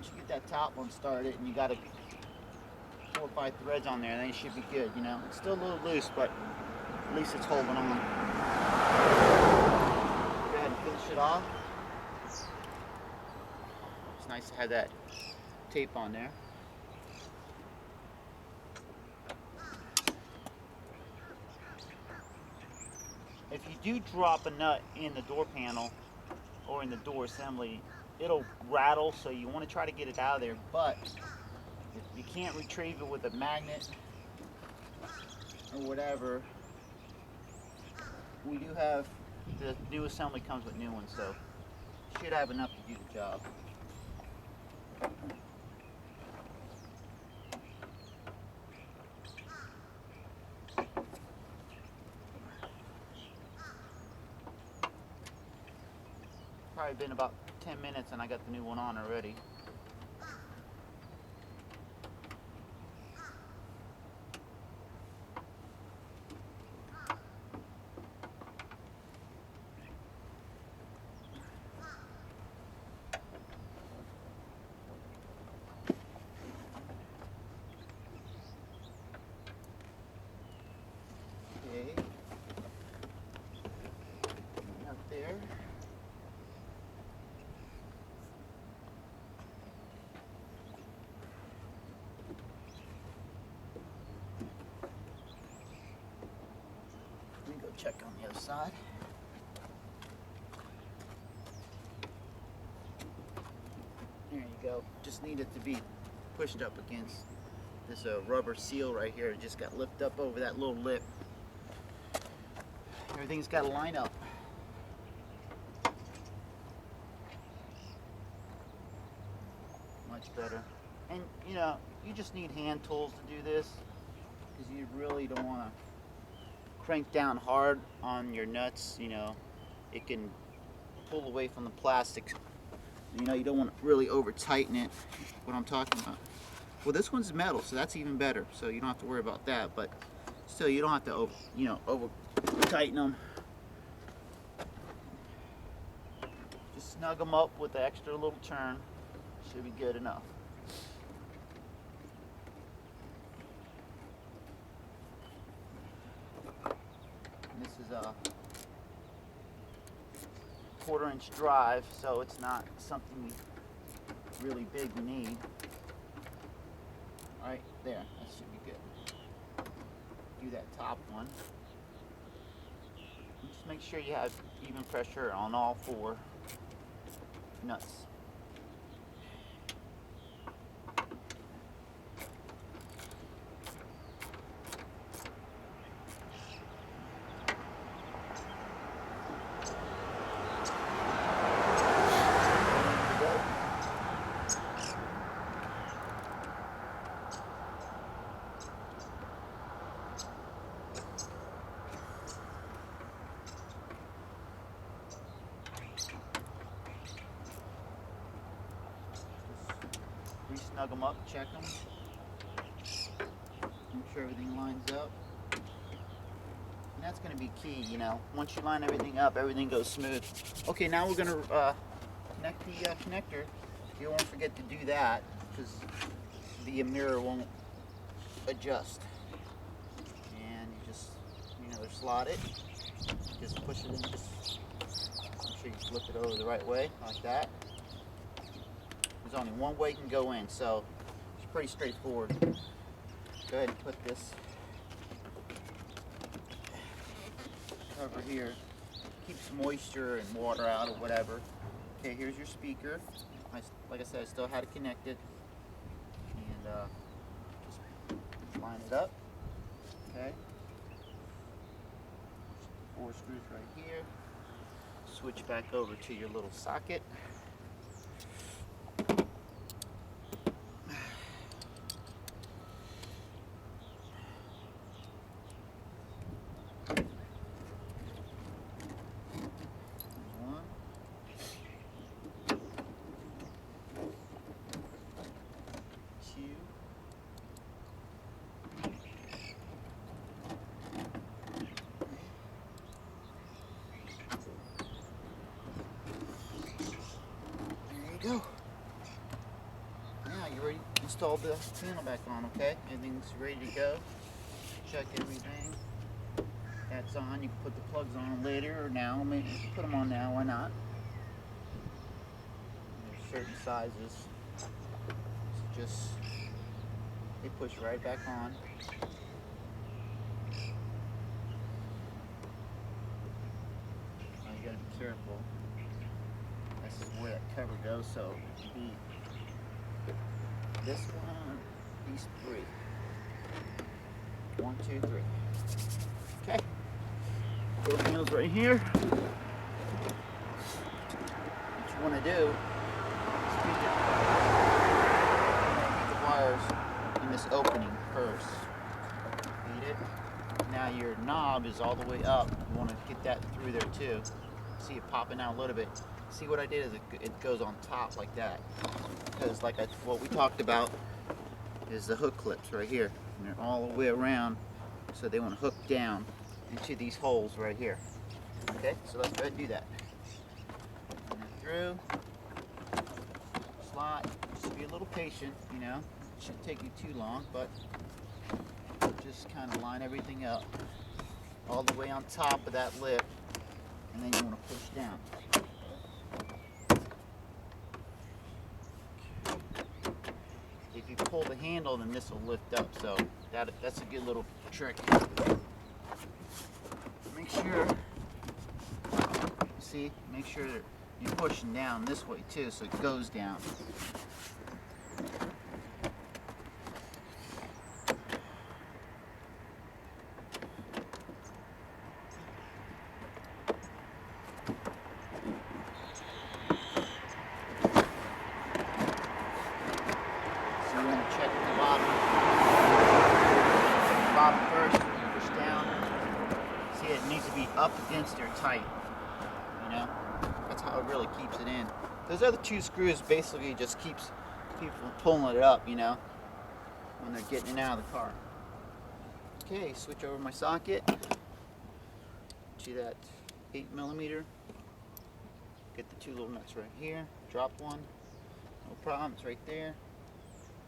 once you get that top one started and you got 4 or 5 threads on there, then it should be good, you know. It's still a little loose, but at least it's holding on. Go ahead and finish it off. It's nice to have that tape on there. If you do drop a nut in the door panel or in the door assembly, it'll rattle, so you want to try to get it out of there, but if you can't retrieve it with a magnet or whatever, we do have, the new assembly comes with new ones, so should have enough to do the job. Probably been about 10 minutes and I got the new one on already. Okay, up there. Let me go check on the other side. There you go. Just need it to be pushed up against this rubber seal right here. It just got lifted up over that little lip. Everything's got to line up. Much better. And you know, you just need hand tools to do this, because you really don't want to crank down hard on your nuts. You know, it can pull away from the plastic. You know, you don't want to really over tighten it. What I'm talking about. Well, this one's metal, so that's even better. So you don't have to worry about that. But still, you don't have to over tighten them. Just snug them up with the extra little turn. Should be good enough. And this is a 1/4 inch drive, so it's not something really big we need. Right there, that should be good. Do that top one. And just make sure you have even pressure on all 4 nuts. Snug them up, check them, make sure everything lines up. And that's going to be key, you know. Once you line everything up, everything goes smooth. Okay, now we're going to connect the connector. You won't forget to do that, because the mirror won't adjust. And you just, slot it. Just push it in, just make sure you flip it over the right way, like that. There's only one way you can go in, so it's pretty straightforward. Go ahead and put this cover here. Keeps moisture and water out or whatever. Okay, here's your speaker. Like I said, I still had it connected. And just line it up. Okay. 4 screws right here. Switch back over to your little socket. already installed the panel back on, okay? Everything's ready to go. Check everything. That's on. You can put the plugs on later or now. Maybe you can put them on now, why not? There's certain sizes. It's just, they push right back on. Now you gotta be careful. This is where that cover goes, so it'd be this one, these three. 1, 2, 3. Okay. Door handles right here. What you want to do is feed the wires in this opening first. Feed it. Now your knob is all the way up. You want to get that through there too. See it popping out a little bit. See what I did is it goes on top like that. Because like what we talked about is the hook clips right here. And they're all the way around, so they want to hook down into these holes right here. Okay, so let's go ahead and do that. Run it through, slot. Just be a little patient, you know. It shouldn't take you too long, but just kind of line everything up all the way on top of that lip, and then you want to push down. If you pull the handle, then this will lift up, so that's a good little trick. Make sure, see, make sure that you're pushing down this way too, so it goes down. So you want to check the bottom first, push down. See, it needs to be up against there tight, you know? That's how it really keeps it in. Those other two screws basically just keeps people pulling it up, you know, when they're getting it out of the car. Okay, switch over my socket. See that 8mm? Get the two little nuts right here. Drop one. No problem, it's right there.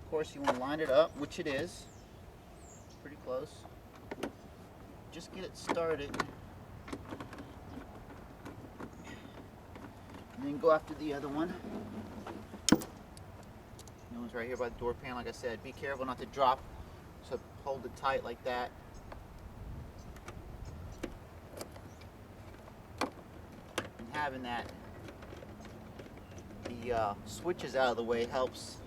Of course, you want to line it up, which it is. Pretty close. Just get it started. And then go after the other one. The one's right here by the door panel, like I said. Be careful not to drop, so hold it tight like that. And having that, the switches out of the way helps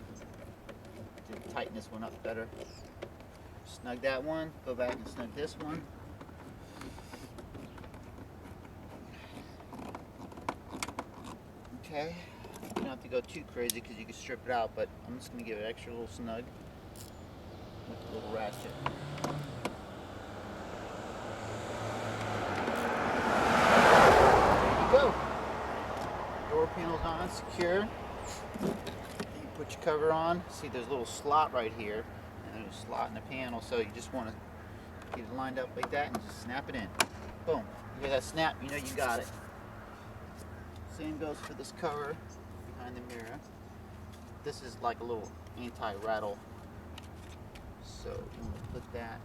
to tighten this one up better. Snug that one, go back and snug this one. Okay, you don't have to go too crazy because you can strip it out, but I'm just going to give it an extra little snug with a little ratchet. There you go. Door panel's on, secure. You put your cover on. See, there's a little slot right here, and there's a slot in the panel, so you just want to get it lined up like that and just snap it in. Boom. You hear that snap, you know you got it. Same goes for this cover behind the mirror. This is like a little anti-rattle, so you want to put that.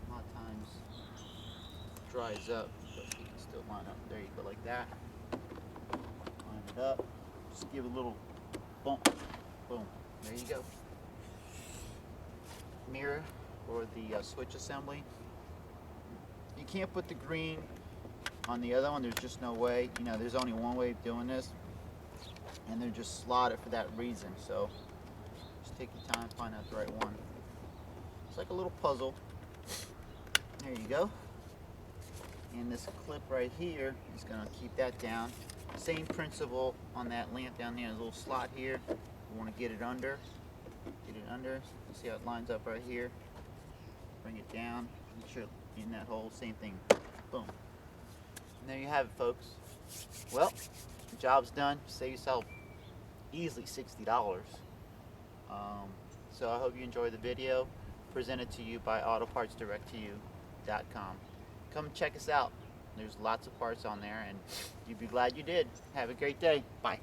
A lot of times it dries up, but you can still line up. There you go, like that. Line it up. Just give it a little bump. Boom. There you go. Mirror or the switch assembly. You can't put the green on the other one. There's just no way. You know, there's only one way of doing this, and they're just slotted for that reason. So just take your time, find out the right one. It's like a little puzzle. There you go. And this clip right here is going to keep that down. Same principle on that lamp down there. There's a little slot here. You want to get it under. Get it under. See how it lines up right here. Bring it down. Make sure in that hole. Same thing. Boom. And there you have it, folks. Well, the job's done. Save yourself easily $60. So I hope you enjoyed the video. Presented to you by autopartsdirectttoyou.com. Come check us out. There's lots of parts on there, and you'd be glad you did. Have a great day. Bye.